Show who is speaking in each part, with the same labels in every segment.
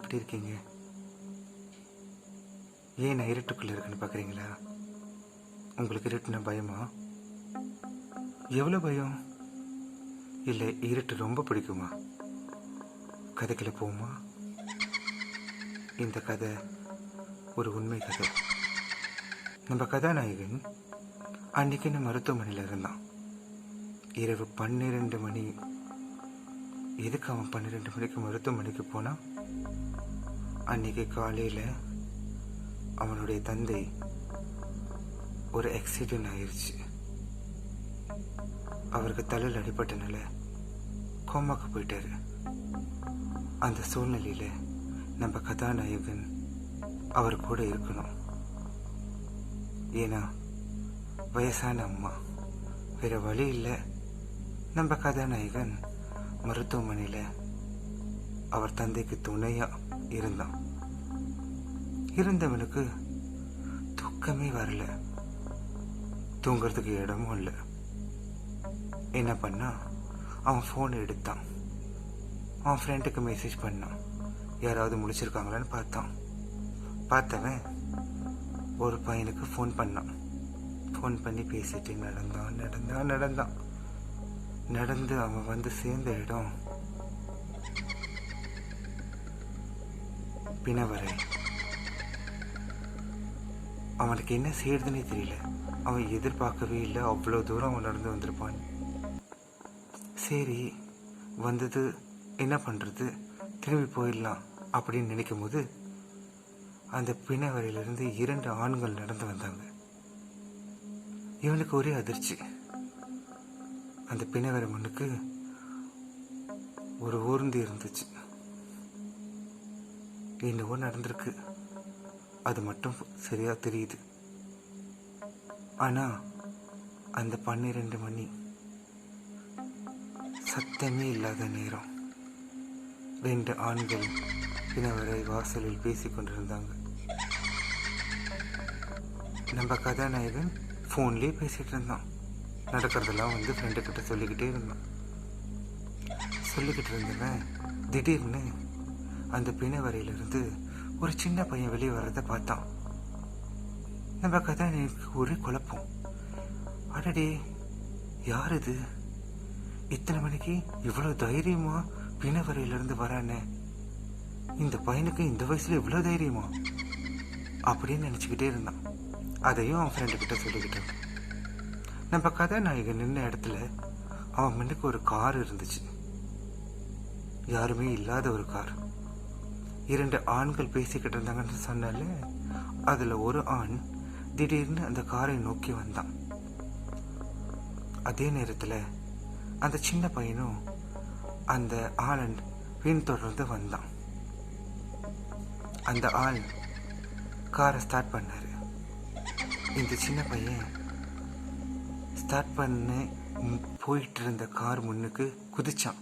Speaker 1: பார்த்துக்கிட்டே இருக்கீங்க? ஏன் நான் இருட்டுக்குள்ளே இருக்குன்னு பார்க்குறீங்களா? உங்களுக்கு இருட்டுனா பயமா? எவ்வளோ பயம்? இல்லை இருட்டு ரொம்ப பிடிக்குமா? கதைக்குள்ள போமா? இந்த கதை ஒரு உண்மை கதை. நம்ம கதாநாயகன் அன்னைக்குன்னு மருத்துவமனையில் இருந்தான். இரவு 12 மணி. எதுக்கு அவன் 12 மணிக்கு மருத்துவமனைக்கு போனான்? அன்னைக்கு காலையில் அவனுடைய தந்தை ஒரு ஆக்சிடென்ட் ஆயிடுச்சு. அவருக்கு தலையில் அடிபட்டனால கோமாக்கு போயிட்டாரு. அந்த சூழ்நிலையில் நம்ம கதாநாயகன் அவர் கூட இருக்கணும். ஏன்னா வயசான அம்மா, வேற வழி இல்லை. நம்ம கதாநாயகன் மருத்துவமனையில் அவர் தந்தைக்கு துணையா இருந்தான். இருந்தவனுக்கு தூக்கமே வரல, தூங்குறதுக்கு இடமும் இல்லை. என்ன பண்ணா, அவன் ஃபோன் எடுத்தான். அவன் ஃப்ரெண்டுக்கு மெசேஜ் பண்ணான். யாராவது முடிச்சிருக்காங்களான்னு பார்த்தவன் ஒரு பையனுக்கு ஃபோன் பண்ணான். ஃபோன் பண்ணி பேசிட்டு நடந்து அவன் வந்து சேர்ந்த இடம் பிணவரை. அவனுக்கு என்ன செய்யறதுன்னே தெரியல. அவன் எதிர்பார்க்கவே இல்லை அவ்வளோ தூரம் அவன் நடந்து வந்திருப்பான். சரி, வந்தது என்ன பண்ணுறது, திரும்பி போயிடலாம் அப்படின்னு நினைக்கும் போது அந்த பிணவரையிலிருந்து 2 ஆண்கள் நடந்து வந்தாங்க. இவனுக்கு ஒரே அதிர்ச்சி. அந்த பிணவரை முன்னுக்கு ஒரு ஊர்ந்து இருந்துச்சு. என்னவோ நடந்திருக்கு, அது மட்டும் சரியா தெரியுது. ஆனா அந்த 12 மணி சத்தமே இல்லாத நேரம். 2 ஆண்கள் பிணவரை வாசலில் பேசிக் கொண்டிருந்தாங்க. நம்ம கதாநாயகன் ஃபோன்லேயே பேசிகிட்டு இருந்தான். நடக்கிறதெல்லாம் வந்து ஃப்ரெண்டுக்கிட்ட சொல்லிக்கிட்டே இருந்தவன் திடீர்னு அந்த பிணவரையிலிருந்து ஒரு சின்ன பையன் வெளியே வர்றதை பார்த்தான். நம்ம கதாநாயகனுக்கு ஒரே குழப்பம். அடடே, யார் இது? இத்தனை மணிக்கு இவ்வளோ தைரியமா பிணவரையிலிருந்து வரானே, இந்த பையனுக்கு இந்த வயசுல இவ்வளோ தைரியமா அப்படின்னு நினச்சிக்கிட்டே இருந்தான். அதையும் அவன் ஃப்ரெண்டுக்கிட்ட சொல்லிக்கிட்டான். நம்ம கதாநாயகன் நின்ன இடத்துல அவன் முன்னுக்கு ஒரு கார் இருந்துச்சு. யாருமே இல்லாத ஒரு கார். 2 ஆண்கள் பேசிக்கிட்டு இருந்தாங்கன்னு சொன்னால அதில் ஒரு ஆண் திடீர்னு அந்த காரை நோக்கி வந்தான். அதே நேரத்தில் அந்த சின்ன பையனும் அந்த ஆளன் பின்தொடர்ந்து வந்தான். அந்த ஆள் காரை ஸ்டார்ட் பண்ணாரு. இந்த சின்ன பையன் ஸ்டார்ட் பண்ண போயிட்டு இருந்த கார் முன்னுக்கு குதிச்சான்.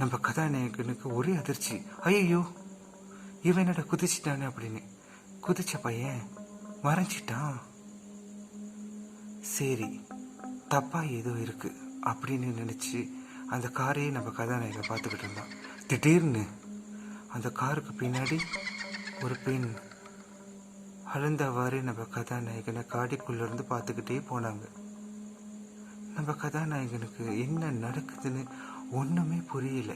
Speaker 1: நம்ம கதாநாயகனுக்கு ஒரே அதிர்ச்சி. ஐயோ, இவன் என்னடா குதிச்சிட்டானே அப்படின்னு. குதிச்ச பையன் மறைஞ்சிட்டான். சரி, தப்பா ஏதோ இருக்கு அப்படின்னு நினைச்சு அந்த காரையே நம்ம கதாநாயகன் பார்த்துக்கிட்டு இருந்தான். திடீர்னு அந்த காருக்கு பின்னாடி ஒரு பெண் அழுந்தவாறு நம்ம கதாநாயகனை காடிக்குள்ளேருந்து பார்த்துக்கிட்டே போனாங்க. நம்ம கதாநாயகனுக்கு என்ன நடக்குதுன்னு ஒன்றுமே புரியல.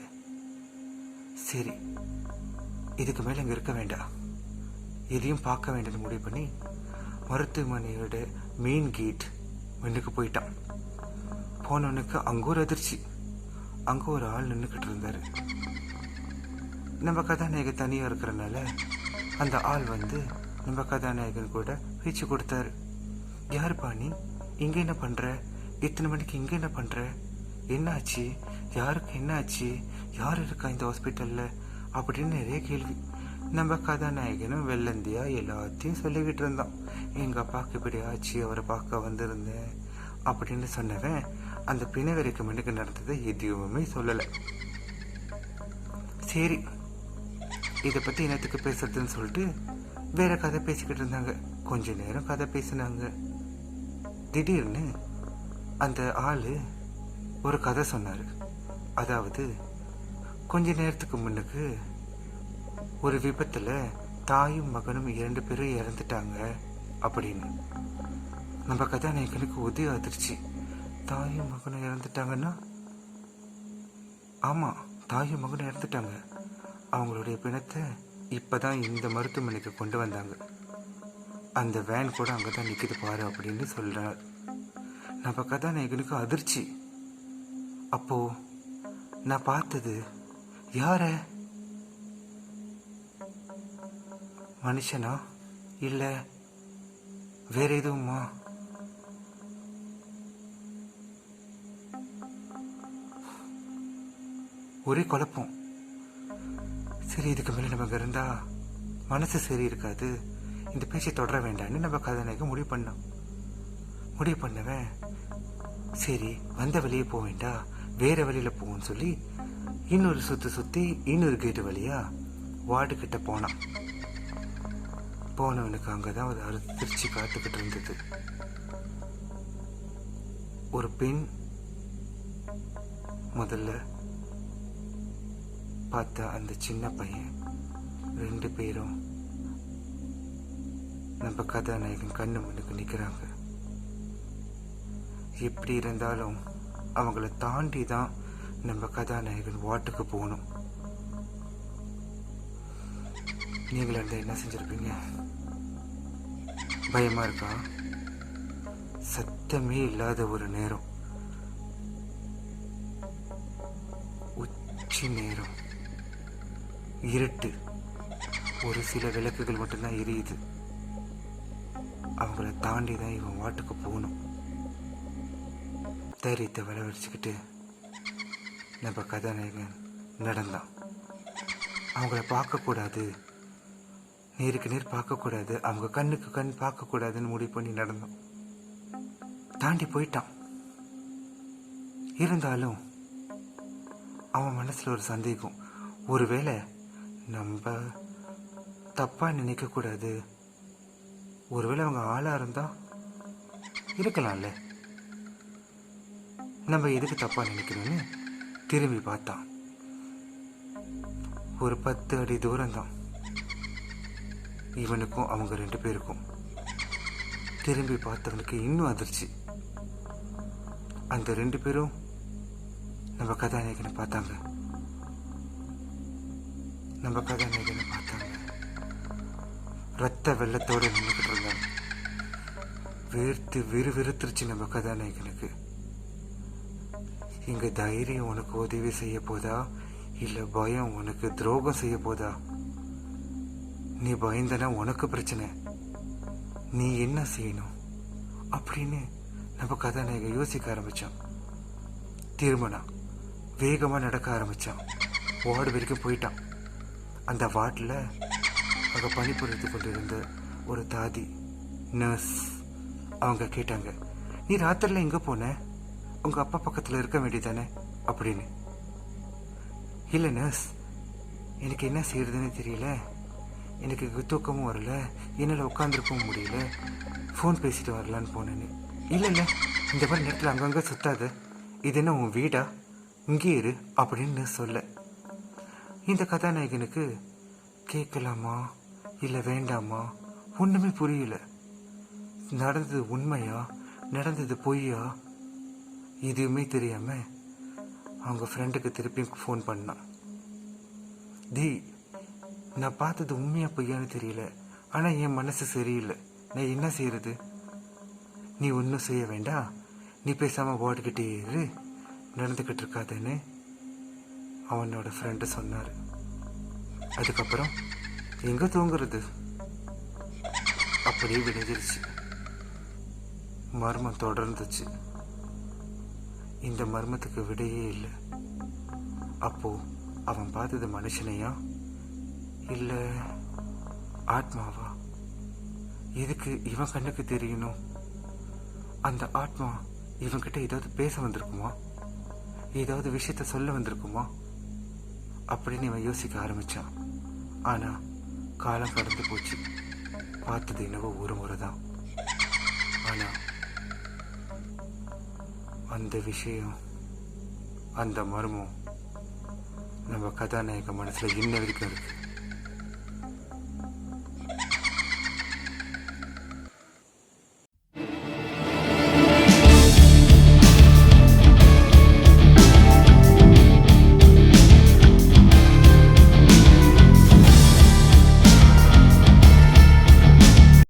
Speaker 1: சரி, இதுக்கு மேலே இங்கே இருக்க வேண்டாம், எதையும் பார்க்க வேண்டாம்னு முடிவு பண்ணி மருத்துவமனையோட மெயின் கேட் முன்னுக்கு போயிட்டான். போனவனுக்கு அங்கே ஒரு அதிர்ச்சி. அங்கே ஒரு ஆள் நின்றுக்கிட்டு இருந்தார். நம்ம கதாநாயகன் தனியாக இருக்கிறனால அந்த ஆள் வந்து நம்ம கதாநாயகன் கூட பேச்சு கொடுத்தாரு. யார் பாணி, இங்கே என்ன பண்ணுற? இத்தனை மணிக்கு இங்கே என்ன பண்ணுற? என்னாச்சு? யாருக்கு என்னாச்சு? யார் இருக்கா இந்த ஹாஸ்பிட்டலில் அப்படின்னு நிறைய கேள்வி. நம்ம கதாநாயகனும் வெள்ளந்தியா எல்லாத்தையும் சொல்லிக்கிட்டு இருந்தான். எங்கள் அப்பாவுக்கு இப்படி ஆச்சு, அவரை பார்க்க வந்திருந்தேன் அப்படின்னு சொன்னவன் அந்த பிணவரைக்கு முன்னுக்கு நடந்ததை எதுவுமே சொல்லலை. சரி, இதை பற்றி என்னத்துக்கு பேசுறதுன்னு சொல்லிட்டு வேற கதை பேசிக்கிட்டு இருந்தாங்க. கொஞ்ச நேரம் கதை பேசினாங்க. திடீர்னு அந்த ஆளு ஒரு கதை சொன்னார். அதாவது கொஞ்ச நேரத்துக்கு முன்னுக்கு ஒரு விபத்துல தாயும் மகனும் 2 பேரும் இறந்துட்டாங்க அப்படின்னு. நம்ம கதாநாயகனுக்கு உதவி அதிர்ச்சி. தாயும் மகனும் இறந்துட்டாங்கன்னா? ஆமா, தாயும் மகனும் இறந்துட்டாங்க. அவங்களுடைய பிணத்தை இப்பதான் இந்த மருத்துவமனைக்கு கொண்டு வந்தாங்க. அந்த வேன் கூட அங்கதான் நிக்குது பாரு அப்படின்னு சொல்றார். நம்ம கதாநாயகனுக்கு அதிர்ச்சி. அப்போ நான் பார்த்தது யார? மனுஷனா இல்ல வேற எதுவுமா? ஒரே குழப்பம். சரி, இதுக்கு மேல நமக்கு இருந்தா மனசு சரி இருக்காது, இந்த பேச்சை தொடர வேண்டாம்னு நம்ம கதாநாயகன் முடிவு பண்ணவன் சரி வந்த வழியே போக வேண்டாம், வேற வழியில போவோம்னு சொல்லி இன்னொரு சுத்தி இன்னொரு கேட்டு வழியா வார்டு கிட்ட போனவனுக்கு அங்கதான் ஒரு அதிர்ச்சி காத்துக்கிட்டு இருந்தது. ஒரு பெண் முதல்ல பார்த்த அந்த சின்ன பையன், 2 பேரும் நம்ம கதாநாயகன் கண்ணு முன்னுக்கு நிக்கிறாங்க. எப்படி இருந்தாலும் அவங்கள தாண்டி தான் நம்ம கதாநாயகன் வாட்டுக்கு போகணும். நீங்களா இருந்தா என்ன செஞ்சிருப்பீங்க? பயமா இருக்கா? சத்தமே இல்லாத ஒரு நேரம், உச்சி நேரம், இருட்டு, ஒரு சில விளக்குகள் மட்டும்தான் எரியுது. அவங்கள தாண்டி தான் இவன் வாட்டுக்கு போகணும். தைரியத்தை வரவழைச்சுக்கிட்டு நம்ம கதாநாயகன் நடந்தான். அவங்கள பார்க்கக்கூடாது, நேருக்கு நேர் பார்க்கக்கூடாது, அவங்க கண்ணுக்கு கண் பார்க்கக்கூடாதுன்னு முடிவு பண்ணி நடந்தோம். தாண்டி போயிட்டான். இருந்தாலும் அவன் மனசுல ஒரு சந்தேகம். ஒருவேளை நம்ம தப்பா நினைக்க கூடாது, ஒருவேளை அவங்க ஆளா இருந்தா இருக்கலாம்ல, நம்ம எதுக்கு தப்பா நினைக்கணும்னு திரும்பி பார்த்தான். ஒரு 10 அடி தூரம் தான் இவனுக்கும் அவங்க 2 பேருக்கும். திரும்பி பார்த்தவனுக்கு இன்னும் அதிர்ச்சி. அந்த 2 பேரும் நம்ம கதாநாயகனை பார்த்தாங்க. ரத்த வெள்ளத்தோடு நின்றுக்கிட்டு இருந்தாங்க. வேர்த்து விறுவிறுத்துருச்சு நம்ம கதாநாயகனுக்கு. இங்க தைரியம் உனக்கு உதவி செய்ய போதா, இல்ல பயம் உனக்கு துரோகம் செய்ய போதா? நீ பயந்தனா உனக்கு பிரச்சனை, நீ என்ன செய்யணும் அப்படின்னு நம்ம கதாநாயகன் யோசிக்க ஆரம்பிச்சான். திருமணம் வேகமா நடக்க ஆரம்பிச்சான். வார்டு வரைக்கும் போயிட்டான். அந்த வார்டில் அங்க பணிபுரிந்து கொண்டிருந்த ஒரு தாதி நர்ஸ், அவங்க கேட்டாங்க, நீ ராத்திரில எங்க போன? உங்க அப்பா பக்கத்துல இருக்க வேண்டியதானே அப்படின்னு. இல்ல நர்ஸ், எனக்கு என்ன செய்யறதுன்னு தெரியல, எனக்கு தூக்கமும் வரல, என்னால உட்காந்துருக்கவும் முடியல, ஃபோன் பேசிட்டு வரலான்னு போனேன்னு. இல்ல இந்த மாதிரி நேரத்தில் அங்கங்க சுத்தாத, இது என்ன உன் வீடா, இங்கே இரு அப்படின்னு சொல்ல. இந்த கதாநாயகனுக்கு கேட்கலாமா இல்ல வேண்டாமா ஒண்ணுமே புரியல. நடந்தது உண்மையா நடந்தது பொய்யா எதுவுமே தெரியாம அவங்க ஃப்ரெண்டுக்கு திருப்பி ஃபோன் பண்ணான். நான் பார்த்தது உண்மையா பொய்யான்னு தெரியல, ஆனா என் மனசு சரியில்லை, நான் என்ன செய்யறது? நீ ஒன்றும் செய்ய வேண்டாம், நீ பேசாம வார்டுகிட்டே இரு, நடந்துகிட்டு இருக்காதுன்னு அவனோட ஃப்ரெண்டு சொன்னாரு. அதுக்கப்புறம் எங்க தூங்குறது? அப்படியே விடிஞ்சிருச்சு. மர்மம் தொடர்ந்துச்சு. இந்த மர்மத்துக்கு விடையே இல்லை. அப்போ அவன் பார்த்தது மனுஷனையா இல்ல ஆத்மாவா? எதுக்கு இவன் கண்ணுக்கு தெரியணும்? அந்த ஆத்மா இவன்கிட்ட ஏதாவது பேச வந்திருக்குமா, ஏதாவது விஷயத்த சொல்ல வந்திருக்குமா அப்படின்னு இவன் யோசிக்க ஆரம்பிச்சான். ஆனா காலம் கடந்து போச்சு. பார்த்தது என்னவோ ஒரு முறைதான். ஆனா அந்த விஷயம், அந்த மர்மம் நம்ம கதாநாயக மனசுல இன்ன வரைக்கும் இருக்கு.